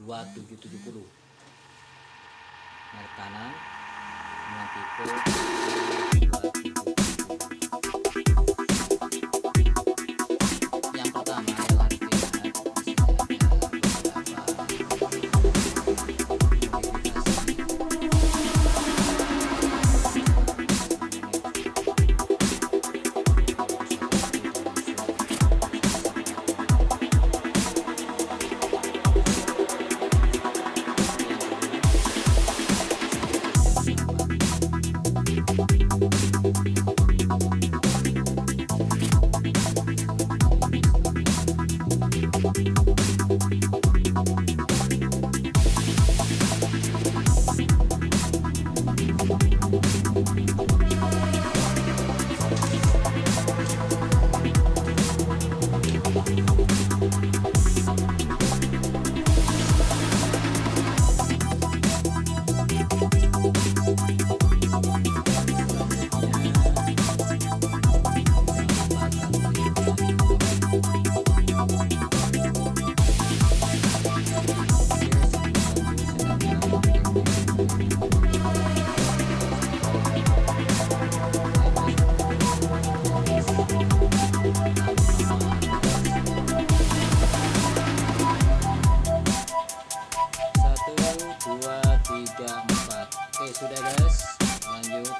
2770 merek kanan dengan tipe 2770. Yang pertama adalah Oke, sudah guys, lanjut.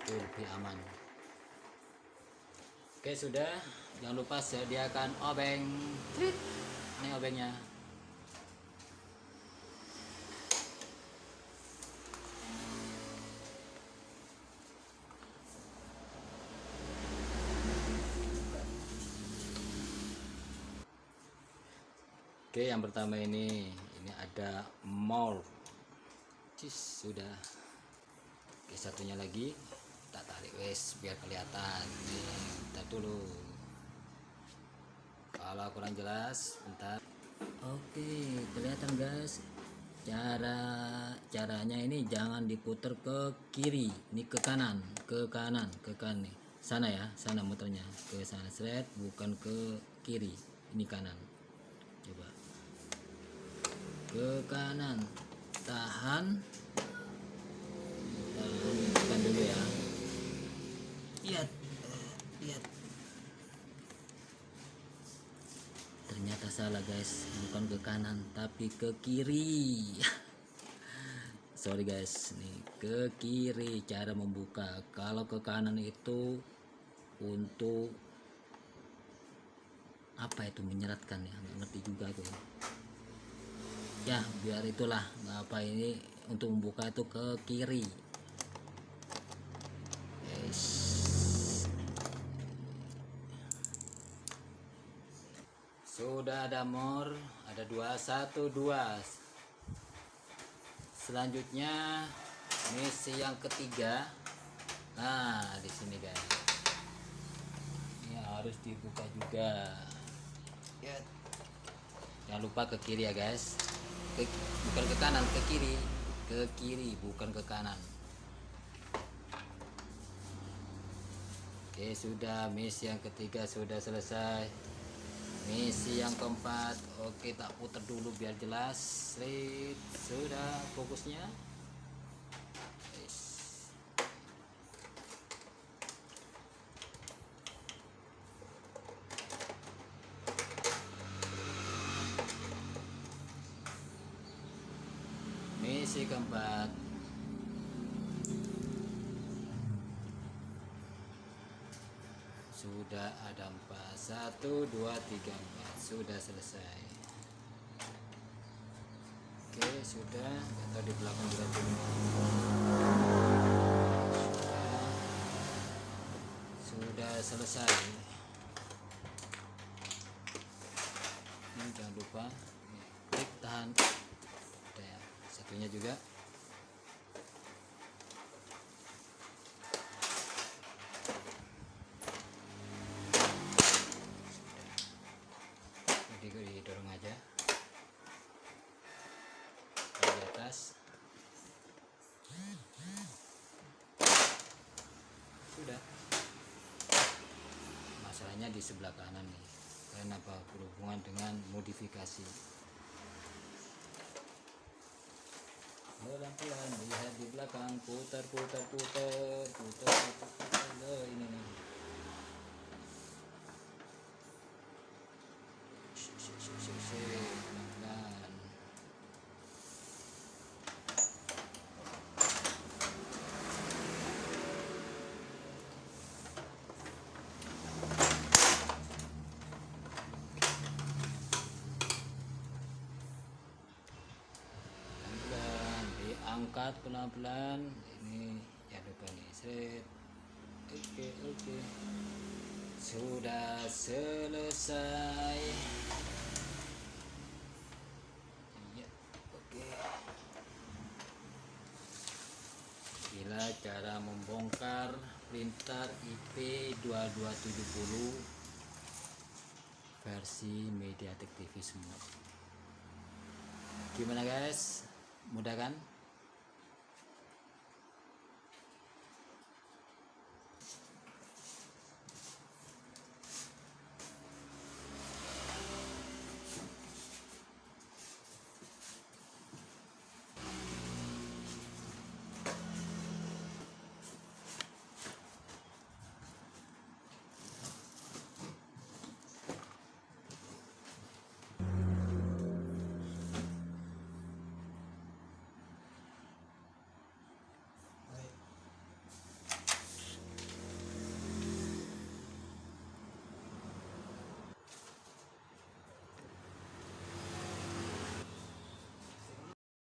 Lebih aman. Oke, sudah. Jangan lupa sediakan obeng. Ini obengnya. Oke, yang pertama ini ada mall. Sudah. Oke, satunya lagi tak tarik wes biar kelihatan. Nih, bentar dulu, kalau kurang jelas bentar. Oke, kelihatan guys. Caranya ini jangan diputar ke kiri, ini ke kanan nih. Sana ya, sana muternya ke sana, seret, bukan ke kiri, ini kanan. Coba ke kanan, tahan dulu ya. Lihat, ternyata salah guys, bukan ke kanan tapi ke kiri. Sorry guys, nih ke kiri cara membuka. Kalau ke kanan itu untuk apa itu, menyeratkan ya, nggak ngerti juga tuh ya, biar itulah nggak apa, ini untuk membuka itu ke kiri. Sudah ada more, ada 2, 1, 2. Selanjutnya misi yang ketiga. Nah, di sini guys. Ini harus dibuka juga. Ya. Jangan lupa ke kiri ya guys. Bukan ke kanan, ke kiri. Ke kiri, bukan ke kanan. Oke, sudah. Misi yang ketiga sudah selesai. Misi yang keempat, oke, tak putar dulu biar jelas. Sudah fokusnya. Misi keempat. Sudah ada 4. 1, 2, 3, 4. Sudah selesai. Oke, sudah. Atau di belakang juga sudah selesai. Ini jangan lupa klik tahan. Udah ya. Satunya juga. Didorong aja di atas. Sudah. Masalahnya di sebelah kanan nih, karena apa? Berhubungan dengan modifikasi. Pelan-pelan lihat di belakang, putar. Ini nih. Pelan-pelan. Angkat pelan-pelan. Ini ya lupa nih, seret. Oke. Sudah selesai. Ya, oke. Inilah cara membongkar printer IP2770 versi MediaTek TV Sumenep. Gimana guys? Mudah kan?